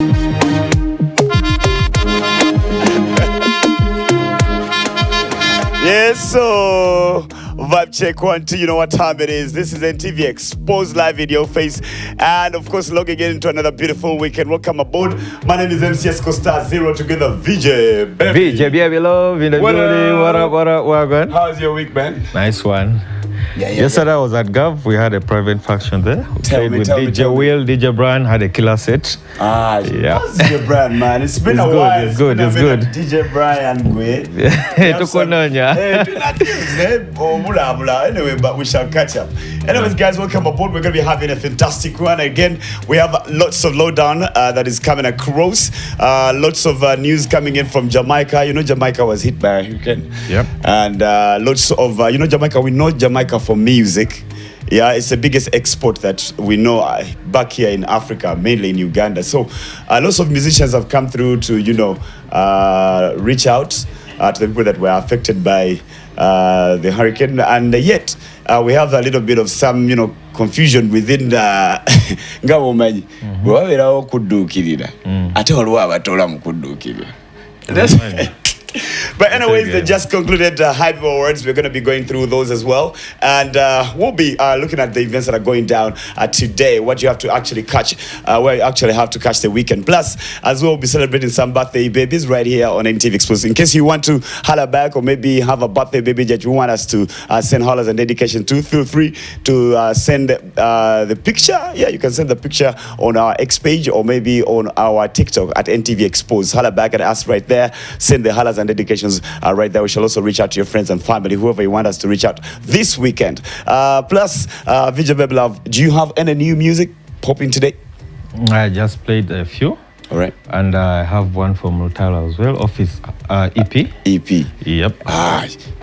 Yes, so vibe check 1, 2, you know what time it is. This is NTV Exposed live in your face. And of course, logging into another beautiful weekend. Welcome aboard. My name is MC Esco Zeero together VJ Baby. VJ Baby Love in the building. What up? How's your week, man? Nice one. Yesterday I was at Gov. We had a private function there. Played with DJ Will, DJ Brian, had a killer set. How's DJ Brian, man? It's been a while. It's good. DJ Brian, anyway, but we shall catch up. Anyways, guys, welcome aboard. We're going to be having a fantastic one. Again, we have lots of lowdown that is coming across. Lots of news coming in from Jamaica. You know, Jamaica was hit by a hurricane. Yep. And lots of, Jamaica, we know Jamaica for music. Yeah, it's the biggest export that we know back here in Africa, mainly in Uganda. So lots of musicians have come through to, reach out to the people that were affected by the hurricane. And yet, we have a little bit of some, confusion within the Ngawomany. But anyways, they just concluded Hype Awards. We're going to be going through those as well. And we'll be looking at the events that are going down today. What you have to actually catch, where you actually have to catch the weekend. Plus, as well, we'll be celebrating some birthday babies right here on NTV Exposed. In case you want to holler back or maybe have a birthday baby that you want us to send hollers and dedication to, feel free to send the picture. Yeah, you can send the picture on our X page or maybe on our TikTok at NTV Exposed. Holler back at us right there. Send the hollers and dedications right there. We shall also reach out to your friends and family, whoever you want us to reach out this weekend. Plus, VJ Baby Love, do you have any new music popping today? I just played a few. All right. And I have one from Rutala as well, Office EP. EP. Yep.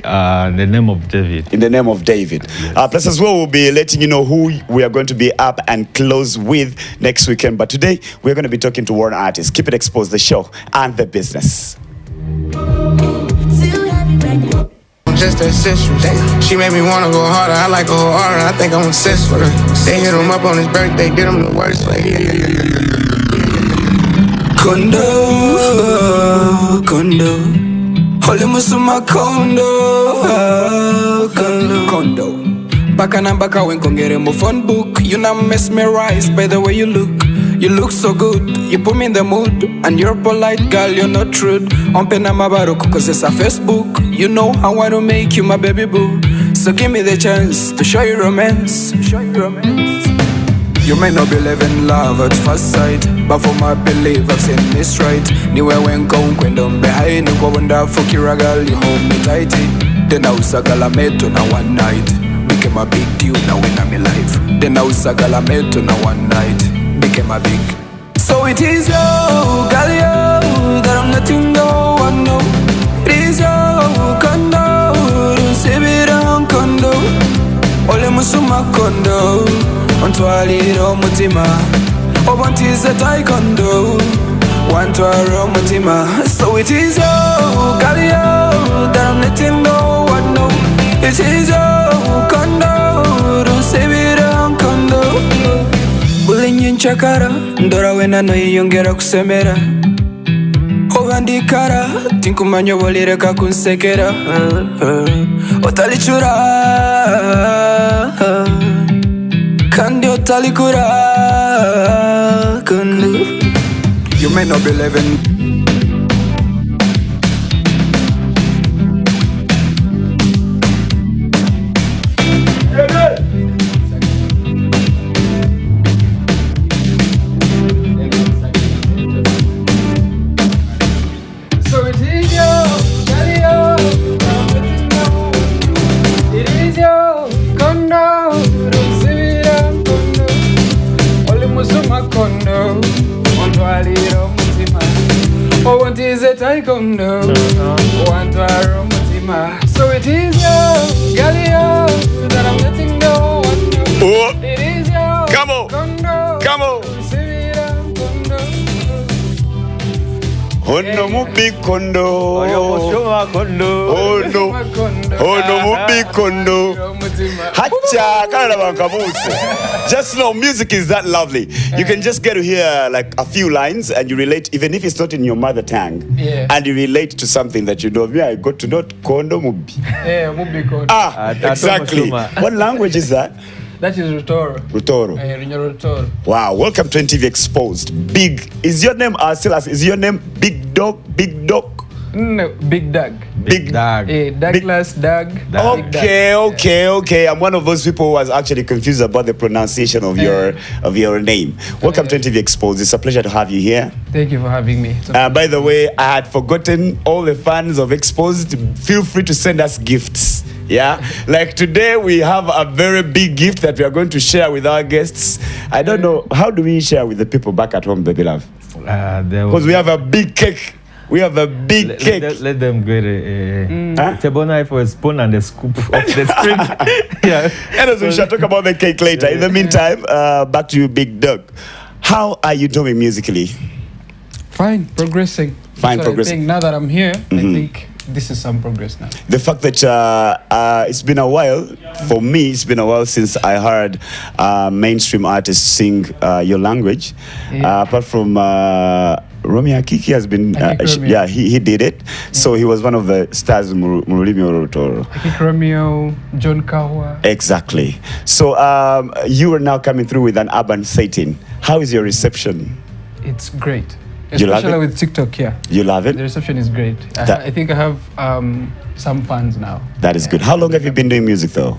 The name of David. In the name of David. Yes. Plus as well, we'll be letting you know who we are going to be up and close with next weekend. But today, we're going to be talking to one artist. Keep it exposed, the show and the business. Just that sexual. She made me wanna go harder. I like her harder. I think I'm obsessed with her. They hit him up on his birthday, did him the worst. Like, Condo. Holy Musuma Condo. Baka na baka when kongere mo phone book. You now mesmerized by the way you look. You look so good, you put me in the mood. And you're polite, girl, you're not rude. On pena mabaruku cause it's a Facebook. You know I want to make you my baby boo. So give me the chance to show you romance. You may not believe in love at first sight, but for my belief I've seen this right. Niwe wenko unkwendo behind you go wonder fukira girl, you hold me tighty. Then I usagala meto na one night. Became a big deal now in my life. Then I usagala meto na one night. Became a big. So it is you, girl, you, that I'm letting go, I know. It is you, condo, Zeero condo. Ole musuma condo, ontwaliro mutima. Obantize taekwondo, wantwaro mutima. So it is you, girl, you, that I'm letting go, I know. It is you, condo, Zeero condo. Bulinyi nchakara, ndora wena no yongera kusemera. Ovandikara, tinkumanyo bolireka kunsekera. Otalichura, kandi otalikura. You may not believe in. So it is you, girl, you, that I'm letting go. Oh. It is you. Come on. Come on. Ono mu big condo. Oh no mu big condo. Hacha, Canada Bankabuse. Just know music is that lovely. You can just get to hear like a few lines and you relate, even if it's not in your mother tongue. Yeah. And you relate to something that you know. Me, I got to know Kondo Mubi. Yeah, Mubi Kondo. Exactly. What language is that? That is Rutoro. Rutoro. Rutoro. Wow, welcome to NTV Exposed. Big, is your name is your name Big Døug? Big Døug? No, Big Døug. Big Døug. Douglas Døug. Okay. I'm one of those people who was actually confused about the pronunciation of your name. Welcome to NTV Exposed. It's a pleasure to have you here. Thank you for having me. By the way, I had forgotten all the fans of Exposed. Feel free to send us gifts. Yeah, like today we have a very big gift that we are going to share with our guests. I don't know, how do we share with the people back at home, baby love? Because we have a big cake. We have a big cake. Let them get a table knife or a spoon and a scoop of the string. Yeah. And we shall talk about the cake later. In the meantime, back to you, Big Døug. How are you doing musically? Fine, progressing. Progressing. I think now that I'm here, I think this is some progress now. The fact that it's been a while, for me, it's been a while since I heard mainstream artists sing your language. Apart from Romeo Akiki has been, he did it. So he was one of the stars in Murulimi Orotoro. Akiki Romeo, John Kaawe. Exactly. So you are now coming through with an urban setting. How is your reception? It's great. You love Especially it? with TikTok, yeah. You love it? The reception is great. I think I have some fans now. That is good. How long have you been doing music though?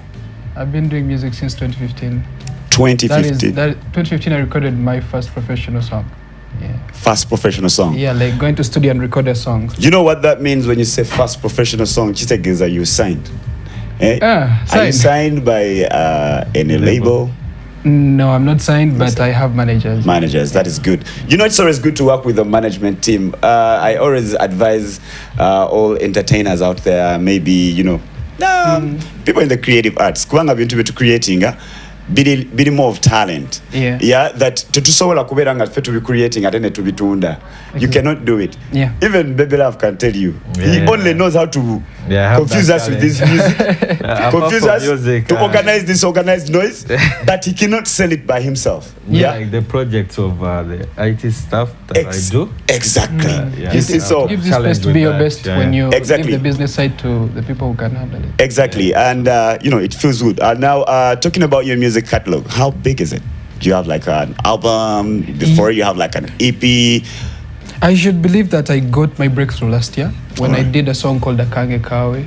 I've been doing music since 2015. 2015? 2015 I recorded my first professional song. Yeah. First professional song? Yeah, like going to studio and record a song. You know what that means when you say first professional song? Chitegeza, you signed. Signed. Are you signed by any label? No, I'm not signed, but I have managers. Managers, that is good. You know, it's always good to work with a management team. I always advise all entertainers out there, maybe, you know, people in the creative arts, kuanga bintu betu creating, bidi more of talent. Yeah, that tutusobola kubeera nga ffe to be creating ate ne tubitunda. You cannot do it. Yeah. Even Baby Love can tell you. He only knows how to confuse us with this music. Confuse us to organize this organized noise, but he cannot sell it by himself. Like the projects of the IT stuff that I do. Exactly. You see, so give this space to be your best when you give the business side to the people who can handle it. Exactly, and you know, it feels good. Now, talking about your music catalog, how big is it? Do you have like an album before you have like an EP? I should believe that I got my breakthrough last year when I did a song called Akange Kaawe.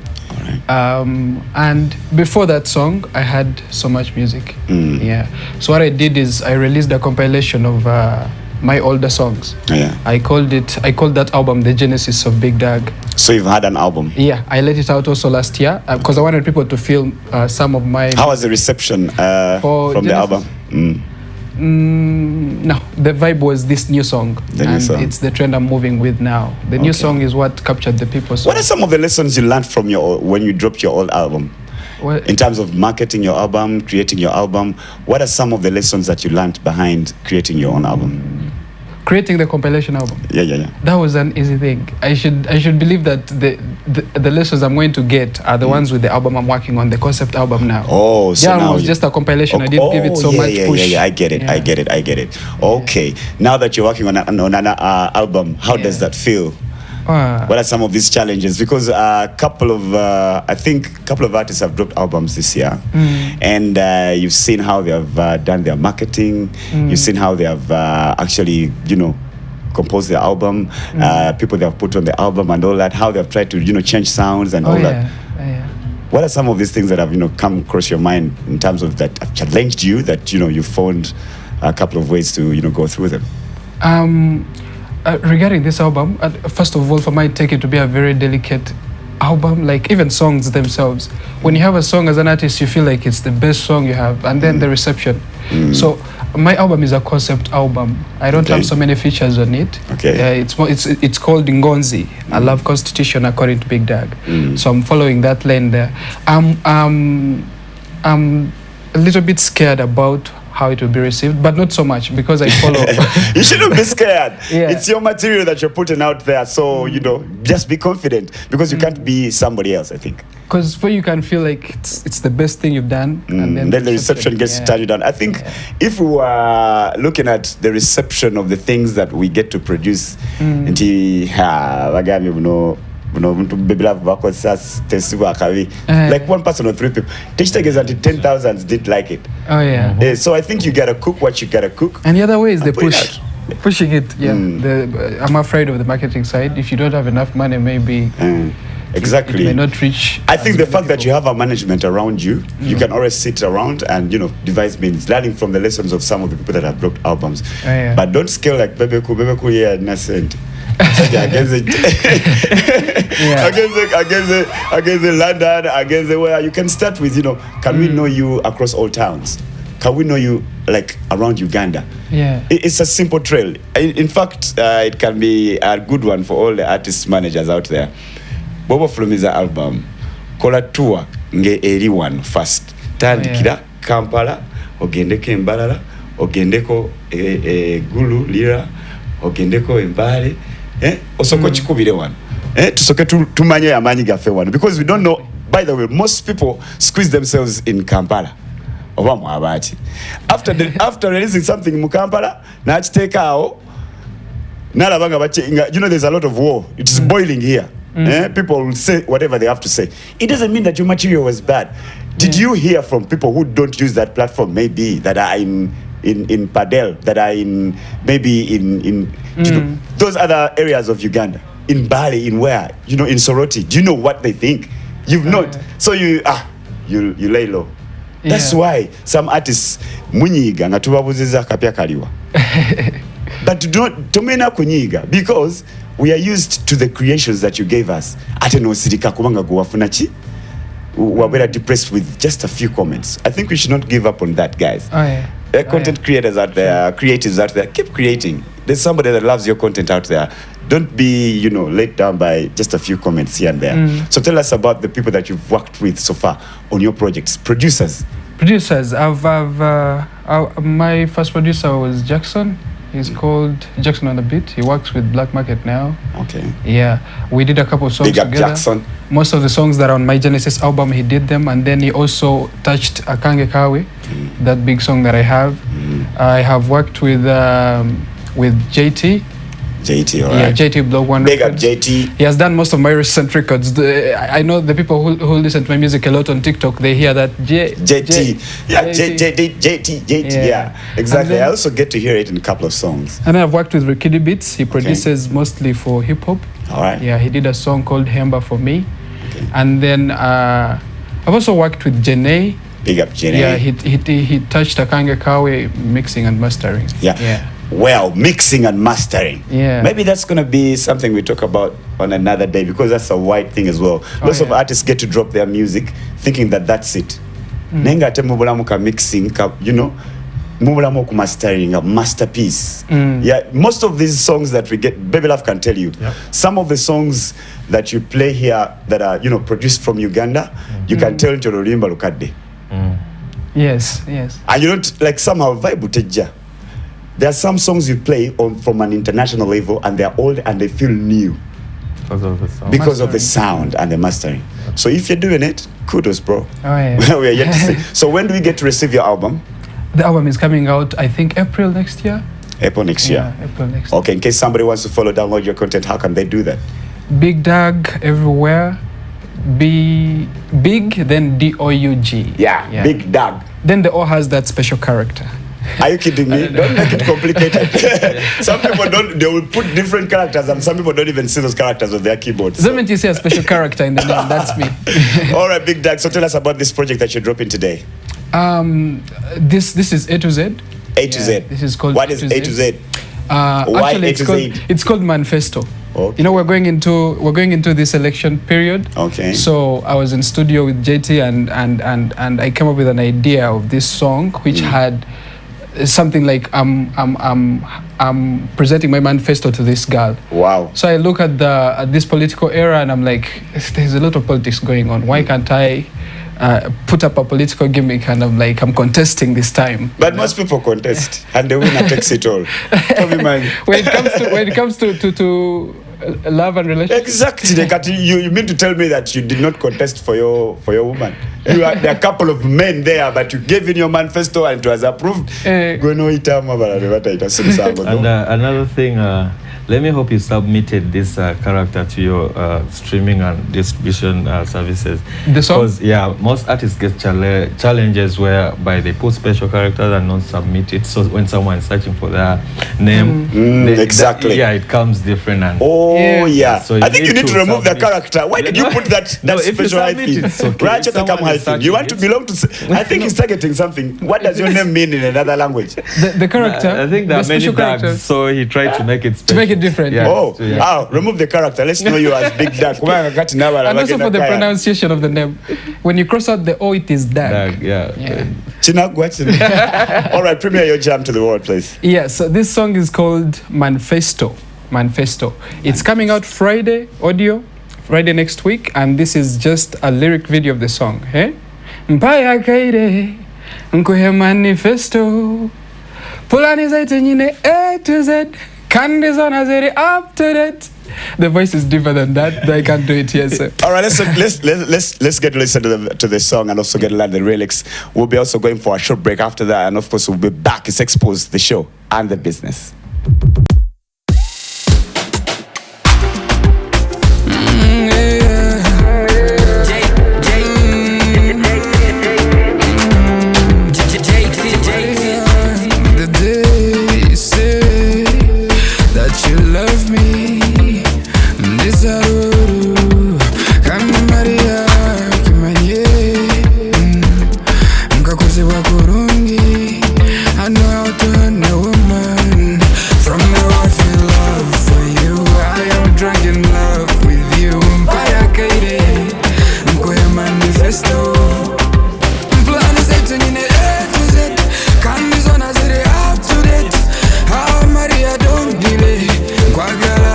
And before that song, I had so much music. Yeah. So what I did is I released a compilation of my older songs. I called that album The Genesis of Big Døug. So you've had an album? Yeah, I let it out also last year because I wanted people to feel some of my... How was the reception from the album? No, the vibe was this new song. It's the trend I'm moving with now. The new song is what captured the people. What are some of the lessons you learned from when you dropped your old album? In terms of marketing your album, creating your album, what are some of the lessons that you learned behind creating your own album? Creating the compilation album. Yeah. That was an easy thing. I should believe that the lessons I'm going to get are the ones with the album I'm working on, the concept album now. Oh, so now it was just a compilation. I didn't give it so much push. Yeah, I get it. Okay, now that you're working on an album, how does that feel? What are some of these challenges? Because I think a couple of artists have dropped albums this year, and you've seen how they have done their marketing. You've seen how they have actually, you know, composed their album, people they have put on the album and all that. How they have tried to, you know, change sounds and all that. What are some of these things that have, you know, come across your mind in terms of that have challenged you, that, you know, you found a couple of ways to, you know, go through them? Regarding this album, first of all, for me, I take it to be a very delicate album, like even songs themselves. When you have a song as an artist, you feel like it's the best song you have, and then the reception. So my album is a concept album. I don't have so many features on it. It's called NGONZI, I Love Constitution according to Big Døug. So I'm following that lane there. I'm a little bit scared about how it will be received, but not so much because I follow. You shouldn't be scared. Yeah. It's your material that you're putting out there, so you know, just be confident because you can't be somebody else, I think. Because for you can feel like it's the best thing you've done, and then the reception gets to turn you down. I think if we were looking at the reception of the things that we get to produce, like 1 person or 3 people, until 10,000 did like it. Oh yeah. So I think you gotta cook what you gotta cook. And the other way is the put it push. Pushing it, I'm afraid of the marketing side. If you don't have enough money, maybe exactly. it may not reach. I think the fact that you have a management around you, you can always sit around and devise means, learning from the lessons of some of the people that have dropped albums. But don't scale like Bebeku yeah, innocent. Against the London, against the where you can start with, can we know you across all towns? Can we know you like around Uganda? Yeah. It's a simple trail. In fact, it can be a good one for all the artist managers out there. Bobo Flumiza album, kola tour nge eri one first. Tandikira Kampala, ogendeko Mbalala, ogendeko Gulu Lira, ogendeko Mbale, osoko chikubire one. Tusoke tumanye amanyi gafe one, because we don't know. By the way, most people squeeze themselves in Kampala. After releasing something in Kampala, there's a lot of war. It's boiling here. People will say whatever they have to say. It doesn't mean that your material was bad. Did you hear from people who don't use that platform, maybe that are in Padel, that are in those other areas of Uganda, in Bali, in where, in Soroti? Do you know what they think? You've not. So you lay low. That's why some artists munyiga nga tubabuziza kapya kaliwa. But tumena kunyiga because we are used to the creations that you gave us. Ate no sirika kubanga guwafuna chi. We're depressed with just a few comments. I think we should not give up on that, guys. There are content creators out there, creatives out there. Keep creating. There's somebody that loves your content out there. Don't be, let down by just a few comments here and there. So tell us about the people that you've worked with so far on your projects. Producers. My first producer was Jackson. He's called Jackson on the Beat. He works with Black Market now. Okay. Yeah, we did a couple of songs Big up together. Jackson. Most of the songs that are on my Genesis album, he did them, and then he also touched Akange Kaawe, that big song that I have. I have worked with JT. JT, all right. Yeah, JT Blog One. Big up JT. He has done most of my recent records. I know the people who listen to my music a lot on TikTok, they hear that JT. Yeah, exactly. Then, I also get to hear it in a couple of songs. And I've worked with Rikidi Beats. He produces mostly for hip hop. All right. Yeah, he did a song called Hemba for me. Okay. And then I've also worked with Janae. Big up Janae. Yeah, he touched Akange Kaawe mixing and mastering. Yeah. Well, mixing and mastering. Yeah. Maybe that's going to be something we talk about on another day, because that's a wide thing as well. Lots of artists get to drop their music thinking that that's it. Nenga ate mubulamu ka mixing, mubulamu ku mastering, a masterpiece. Yeah, most of these songs that we get, Baby Love can tell you, some of the songs that you play here that are, produced from Uganda, you can tell into Lorimba Lukadde. Yes. And you don't, like, somehow vibe uteja. There are some songs you play from an international level, and they're old and they feel new because of the sound and the mastering. So if you're doing it, kudos, bro. We are yet to see. So when do we get to receive your album? The album is coming out, I think, April next year. April next year. Yeah, April next year. Okay, in case somebody wants to download your content, how can they do that? Big Døug everywhere. Big, then D-O-U-G. Yeah, Big Døug. Then the O has that special character. Are you kidding me? Don't make it complicated. Some people they will put different characters, and some people don't even see those characters on their keyboards. Doesn't mean you see a special character in the name. That's me. All right, Big Døug. So tell us about this project that you're dropping today. This is A to Z. A to Z. This is called What is A to Z? Why actually, it's called Manifesto. Okay. We're going into this election period. Okay. So I was in studio with JT and I came up with an idea of this song, which had something like I'm presenting my manifesto to this girl. Wow. So I look at this political era and I'm like, there's a lot of politics going on. Why can't I put up a political gimmick and I'm like, I'm contesting this time. But most people contest and the winner takes it all. When it comes to love and relationships. Exactly. You mean to tell me that you did not contest for your woman? There are a couple of men there, but you gave in your manifesto and it was approved. And another thing, let me hope you submitted this character to your streaming and distribution services. The song? Because most artists get challenges whereby they put special characters and not submit it. So when someone is searching for their name, exactly. It comes different. And So I think you need to remove the character. Why did you put that special thing? You want to belong to. I think he's targeting something. What does your name mean in another language? The character. I think there are many tags, so he tried to make it special. To make it different. Remove the character. Let's know you as Big Døug. And also for the pronunciation of the name. When you cross out the O, it is Døug. All right, premiere your jam to the world, please. Yes, so this song is called Manifesto. It's coming out Friday next week, and this is just a lyric video of the song. Mpaya kaide nkuhe manifesto pulani zaite nyine A to Z candies on a Zeero up to date. The voice is deeper than that. I can't do it here, sir. All right, let's get to listen to the song and also get to learn the lyrics. We'll be also going for a short break after that, and of course we'll be back. It's Exposed, the show and the business. Kwagala,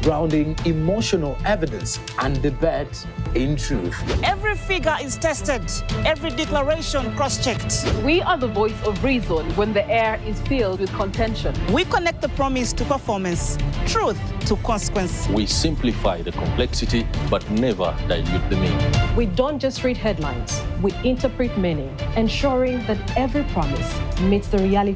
grounding emotional evidence and debate in truth. Every figure is tested, every declaration cross-checked. We are the voice of reason when the air is filled with contention. We connect the promise to performance, truth to consequence. We simplify the complexity, but never dilute the meaning. We don't just read headlines, we interpret meaning, ensuring that every promise meets the reality